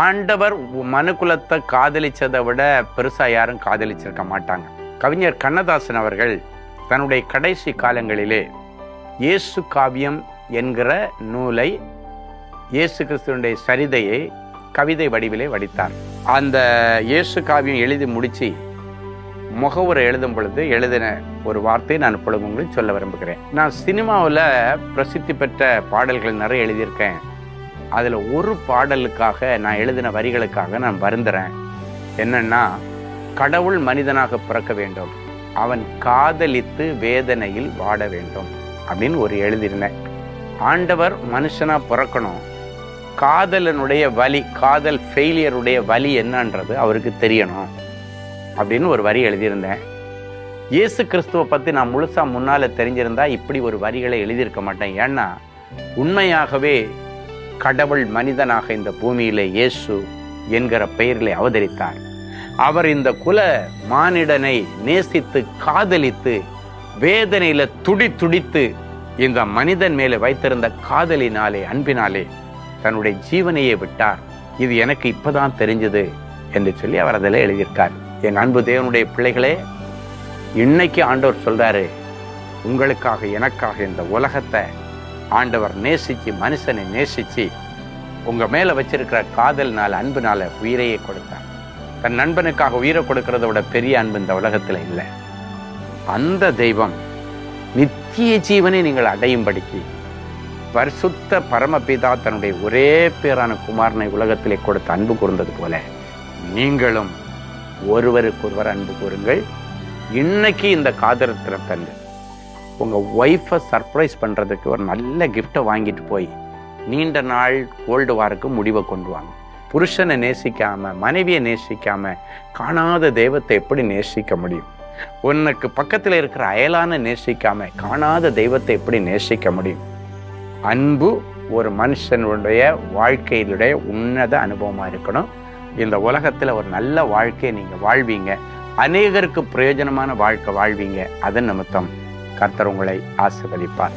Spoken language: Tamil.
ஆண்டவர் மனுக்குலத்தை காதலிச்சதை விட பெருசா யாரும் காதலிச்சிருக்க மாட்டாங்க. கவிஞர் கண்ணதாசன் அவர்கள் தன்னுடைய கடைசி காலங்களிலே இயேசு காவியம் என்கிற நூலை, இயேசு கிறிஸ்துவனுடைய சரிதையை கவிதை வடிவிலே வடித்தார். அந்த இயேசு காவியம் எழுதி முடிச்சு முகவுரை எழுதும் பொழுது எழுதின ஒரு வார்த்தையை நான் இப்பொழுது உங்களுக்கு சொல்ல விரும்புகிறேன். நான் சினிமாவில் பிரசித்தி பெற்ற பாடல்கள் நிறைய எழுதியிருக்கேன். அதில் ஒரு பாடலுக்காக நான் எழுதின வரிகளுக்காக நான் வருந்துறேன். என்னன்னா, கடவுள் மனிதனாக பிறக்க வேண்டும், அவன் காதலித்து வேதனையில் வாட வேண்டும் அப்படின்னு ஒரு எழுதியிருந்தேன். ஆண்டவர் மனுஷனா பிறக்கணும், காதலனுடைய வலி, காதல் ஃபெயிலியருடைய வலி என்னன்றது அவருக்கு தெரியணும் அப்படின்னு ஒரு வரி எழுதியிருந்தேன். இயேசு கிறிஸ்துவை பற்றி நான் முழுசா முன்னால தெரிஞ்சிருந்தா இப்படி ஒரு வரிகளை எழுதியிருக்க மாட்டேன். ஏன்னா உண்மையாகவே கடவுள் மனிதனாக இந்த பூமியிலே இயேசு என்கிற பெயரிலே அவதரித்தார். அவர் இந்த குல மானிடனை நேசித்து காதலித்து வேதனையில துடித்து இந்த மனிதன் மேலே வைத்திருந்த காதலினாலே, அன்பினாலே தன்னுடைய ஜீவனையே விட்டார். இது எனக்கு இப்பதான் தெரிஞ்சது என்று சொல்லி அவர் அதில் எழுதியிருக்கார். என் அன்பு தேவனுடைய பிள்ளைகளே, இன்னைக்கு ஆண்டவர் சொல்றாரு, உங்களுக்காக எனக்காக இந்த உலகத்தை ஆண்டவர் நேசிச்சு, மனுஷனை நேசிச்சு உங்க மேல வச்சிருக்கிற காதல்னால, அன்புனால உயிரையே கொடுத்தார். தன் நண்பனுக்காக உயிரை கொடுக்கறத விட பெரிய அன்பு இந்த உலகத்துல இல்லை. அந்த தெய்வம் நித்திய ஜீவனை நீங்கள் அடையும்படிக்கு பரிசுத்த பரமபிதா தன்னுடைய ஒரே பேரான குமாரனை உலகத்திலே கொடுத்து அன்பு கூர்ந்தது போல நீங்களும் ஒருவருக்கொருவர் அன்பு கூறுங்கள். இன்னைக்கு இந்த காதல் திறத்தன்று உங்க ஒய்ஃபை சர்ப்ரைஸ் பண்றதுக்கு ஒரு நல்ல கிஃப்டை வாங்கிட்டு போய் நீண்ட நாள் கோல்டு வாருக்கு முடிவை கொண்டு வாங்க. புருஷனை நேசிக்காம, மனைவியை நேசிக்காம காணாத தெய்வத்தை எப்படி நேசிக்க முடியும்? உனக்கு பக்கத்தில் இருக்கிற அயலான நேசிக்காம காணாத தெய்வத்தை எப்படி நேசிக்க முடியும்? அன்பு ஒரு மனுஷனுடைய வாழ்க்கையிலுடைய உன்னத அனுபவமா இருக்கணும். இந்த உலகத்துல ஒரு நல்ல வாழ்க்கையை நீங்க வாழ்வீங்க, அநேகருக்கு பிரயோஜனமான வாழ்க்கை வாழ்வீங்க. அதன் நிமித்தம் கர்த்தர் உங்களை ஆசீர்வதிப்பார்.